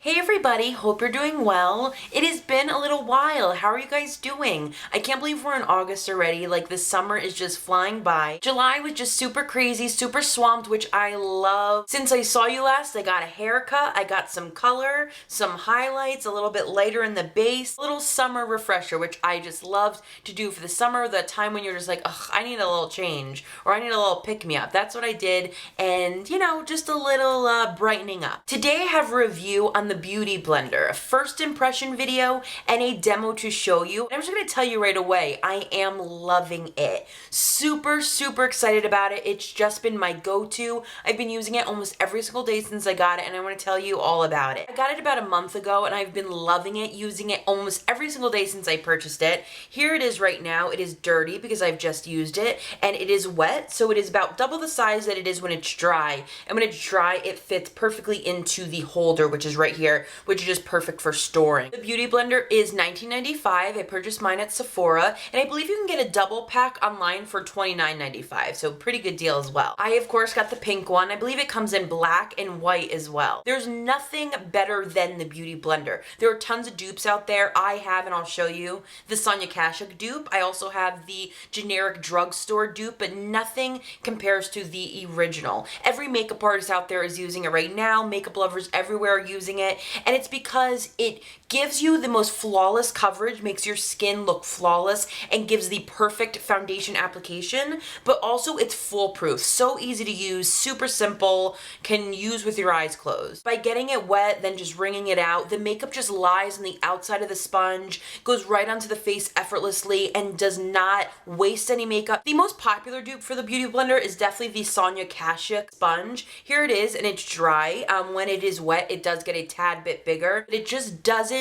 Hey everybody, hope you're doing well. It has been a little while. How are you guys doing? I can't believe we're in August already. Like, the summer is just flying by. July was just super crazy, super swamped, which I love. Since I saw you last, I got a haircut, I got some color, some highlights, a little bit lighter in the base, a little summer refresher, which I just loved to do for the summer, the time when you're just like, ugh, I need a little change, or I need a little pick-me-up. That's what I did, and you know, just a little brightening up. Today I have a review on the Beauty Blender, a first impression video and a demo to show you. And I'm just gonna tell you right away, I am loving it. Super, super excited about it. It's just been my go-to. I've been using it almost every single day since I got it, and I want to tell you all about it. I got it about a month ago and I've been loving it, using it almost every single day since I purchased it. Here it is right now. It is dirty because I've just used it, and it is wet, so it is about double the size that it is when it's dry. And when it's dry, it fits perfectly into the holder, which is right here, which is just perfect for storing. The Beauty Blender is $19.95. I purchased mine at Sephora, and I believe you can get a double pack online for $29.95, so pretty good deal as well. I, of course, got the pink one. I believe it comes in black and white as well. There's nothing better than the Beauty Blender. There are tons of dupes out there. I have, and I'll show you, the Sonia Kashuk dupe. I also have the generic drugstore dupe, but nothing compares to the original. Every makeup artist out there is using it right now. Makeup lovers everywhere are using it, and it's because it gives you the most flawless coverage, makes your skin look flawless, and gives the perfect foundation application, but also it's foolproof. So easy to use, super simple, can use with your eyes closed. By getting it wet, then just wringing it out, the makeup just lies on the outside of the sponge, goes right onto the face effortlessly, and does not waste any makeup. The most popular dupe for the Beauty Blender is definitely the Sonia Kashuk sponge. Here it is, and it's dry. When it is wet, it does get a tad bit bigger, but it just doesn't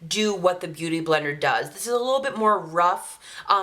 do what the Beauty Blender does. This is a little bit more rough.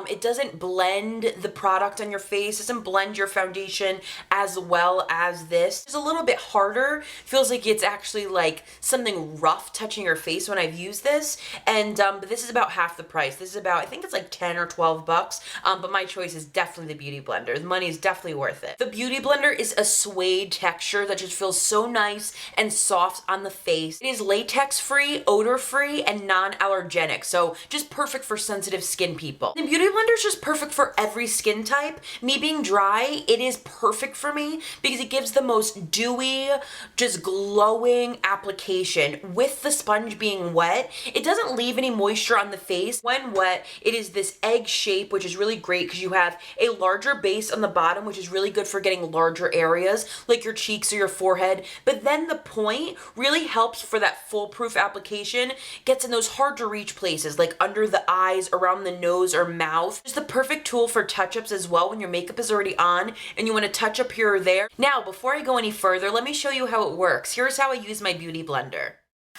It doesn't blend the product on your face, doesn't blend your foundation as well as this. It's a little bit harder. Feels like it's actually like something rough touching your face when I've used this. And but this is about half the price. This is about, I think it's like 10 or 12 bucks. But my choice is definitely the Beauty Blender. The money is definitely worth it. The Beauty Blender is a suede texture that just feels so nice and soft on the face. It is latex free, odor free, and non-allergenic. So just perfect for sensitive skin people. The Beauty Blender is just perfect for every skin type. Me being dry, it is perfect for me because it gives the most dewy, just glowing application. With the sponge being wet, it doesn't leave any moisture on the face. When wet, it is this egg shape, which is really great because you have a larger base on the bottom, which is really good for getting larger areas like your cheeks or your forehead. But then the point really helps for that foolproof application, gets in those hard to reach places like under the eyes, around the nose or mouth. It's the perfect tool for touch-ups as well when your makeup is already on and you want to touch up here or there. Now, before I go any further, let me show you how it works. Here's how I use my Beauty Blender.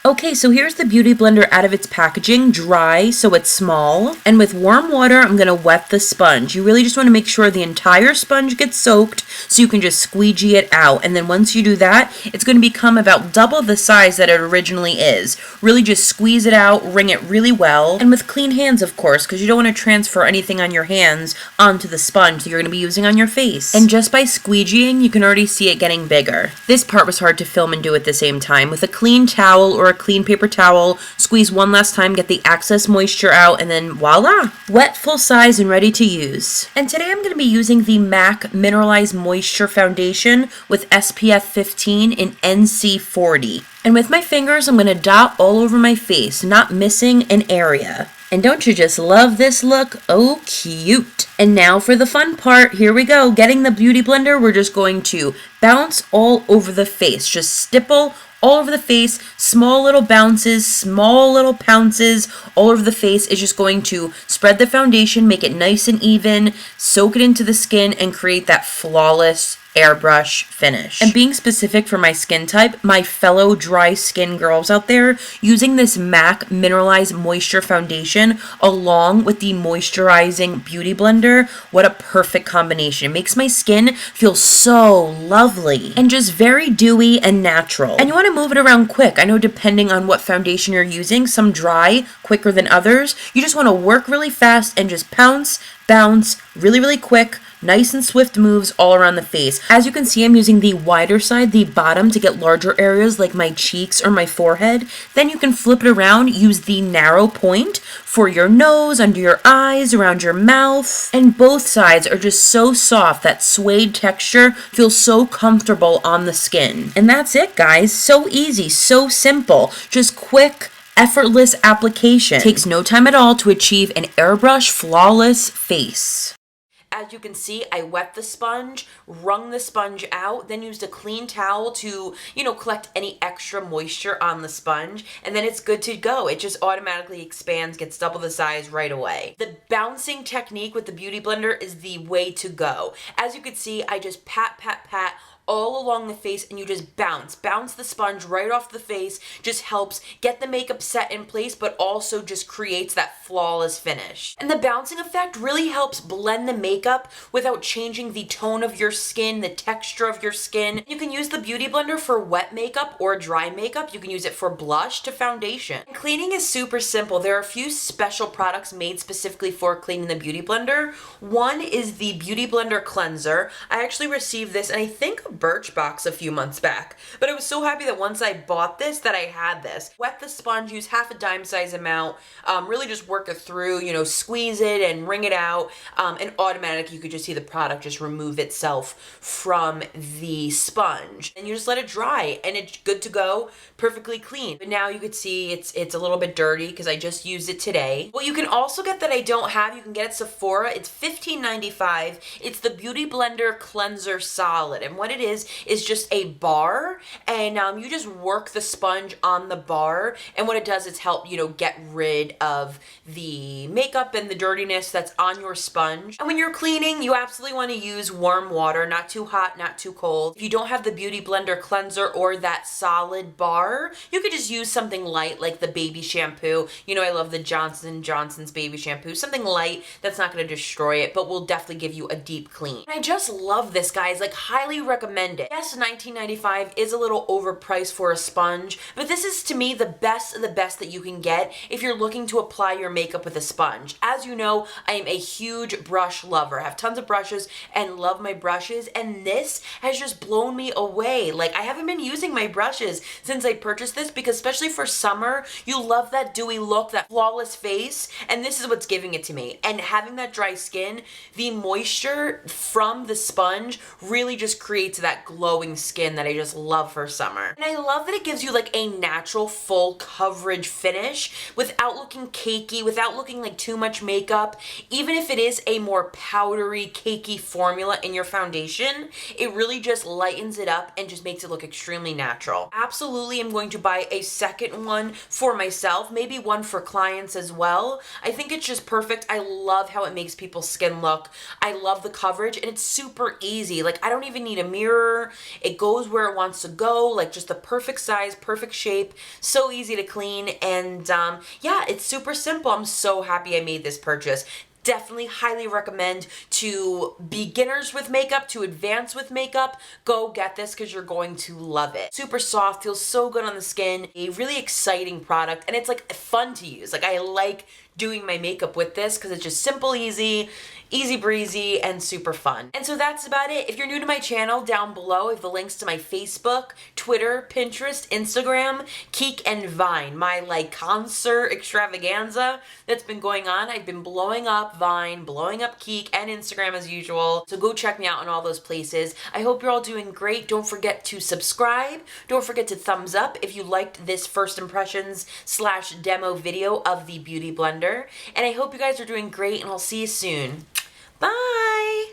Okay, so here's the Beauty Blender out of its packaging, dry, so it's small. And with warm water, I'm gonna wet the sponge. You really just wanna make sure the entire sponge gets soaked so you can just squeegee it out. And then once you do that, it's gonna become about double the size that it originally is. Really just squeeze it out, wring it really well. And with clean hands, of course, because you don't wanna transfer anything on your hands onto the sponge that you're gonna be using on your face. And just by squeegeeing, you can already see it getting bigger. This part was hard to film and do at the same time. With a clean towel or a clean paper towel, squeeze one last time, get the excess moisture out, and then voila! Wet, full size, and ready to use. And today I'm going to be using the MAC Mineralized Moisture Foundation with SPF 15 in NC 40. And with my fingers, I'm going to dot all over my face, not missing an area. And don't you just love this look? Oh, cute. And now for the fun part. Here we go. Getting the Beauty Blender, we're just going to bounce all over the face. Just stipple all over the face, small little bounces, small little pounces all over the face is just going to spread the foundation, make it nice and even, soak it into the skin, and create that flawless airbrush finish. And being specific for my skin type, my fellow dry skin girls out there, using this MAC Mineralized Moisture Foundation along with the moisturizing Beauty Blender, what a perfect combination. It makes my skin feel so lovely and just very dewy and natural. And you want to move it around quick. I know depending on what foundation you're using, some dry quicker than others. You just want to work really fast and just pounce, bounce, really, really quick, Nice and swift moves all around the face. As you can see, I'm using the wider side, the bottom, to get larger areas like my cheeks or my forehead. Then you can flip it around, use the narrow point for your nose, under your eyes, around your mouth. And both sides are just so soft. That suede texture feels so comfortable on the skin. And that's it, guys. So easy, so simple. Just quick, effortless application. Takes no time at all to achieve an airbrush flawless face. As you can see, I wet the sponge, wrung the sponge out, then used a clean towel to, collect any extra moisture on the sponge, and then it's good to go. It just automatically expands, gets double the size right away. The bouncing technique with the Beauty Blender is the way to go. As you can see, I just pat, pat, pat all along the face, and you just bounce the sponge right off the face. Just helps get the makeup set in place, but also just creates that flawless finish. And the bouncing effect really helps blend the makeup without changing the tone of your skin, the texture of your skin. You can use the Beauty Blender for wet makeup or dry makeup. You can use it for blush to foundation. And cleaning is super simple. There are a few special products made specifically for cleaning the Beauty Blender. One is the Beauty Blender Cleanser. I actually received this, and I think Birchbox a few months back, but I was so happy that once I bought this that I had this. Wet the sponge, use half a dime size amount, really just work it through, squeeze it and wring it out, and automatically you could just see the product just remove itself from the sponge, and you just let it dry and it's good to go, perfectly clean. But now you could see it's a little bit dirty because I just used it today. What you can also get that I don't have, you can get at Sephora. It's $15.95. It's the Beauty Blender Cleanser Solid, and what it is just a bar, and you just work the sponge on the bar, and what it does is help, get rid of the makeup and the dirtiness that's on your sponge. And when you're cleaning, you absolutely want to use warm water, not too hot, not too cold. If you don't have the Beauty Blender Cleanser or that solid bar, you could just use something light like the baby shampoo. I love the Johnson & Johnson's baby shampoo. Something light that's not going to destroy it, but will definitely give you a deep clean. And I just love this, guys. Like, highly recommend it. Yes, $19.95 is a little overpriced for a sponge, but this is, to me, the best of the best that you can get if you're looking to apply your makeup with a sponge. As you know, I am a huge brush lover. I have tons of brushes and love my brushes, and this has just blown me away. Like, I haven't been using my brushes since I purchased this because, especially for summer, you love that dewy look, that flawless face, and this is what's giving it to me. And having that dry skin, the moisture from the sponge really just creates that glowing skin that I just love for summer. And I love that it gives you like a natural full coverage finish without looking cakey, without looking like too much makeup. Even if it is a more powdery, cakey formula in your foundation, it really just lightens it up and just makes it look extremely natural. Absolutely, I'm going to buy a second one for myself, maybe one for clients as well. I think it's just perfect. I love how it makes people's skin look. I love the coverage, and it's super easy. Like, I don't even need a mirror. It goes where it wants to go, like just the perfect size, perfect shape, so easy to clean, and yeah, it's super simple. I'm so happy I made this purchase. Definitely highly recommend to beginners with makeup, to advanced with makeup. Go get this because you're going to love it. Super soft, feels so good on the skin. A really exciting product, and it's like fun to use. Like, I like doing my makeup with this because it's just simple, easy breezy, and super fun. And so that's about it. If you're new to my channel, down below I have the links to my Facebook, Twitter, Pinterest, Instagram, Keek, and Vine, my like concert extravaganza that's been going on. I've been blowing up Vine, blowing up Keek, and Instagram as usual. So go check me out on all those places. I hope you're all doing great. Don't forget to subscribe. Don't forget to thumbs up if you liked this first impressions / demo video of the Beauty Blender. And I hope you guys are doing great, and I'll see you soon. Bye!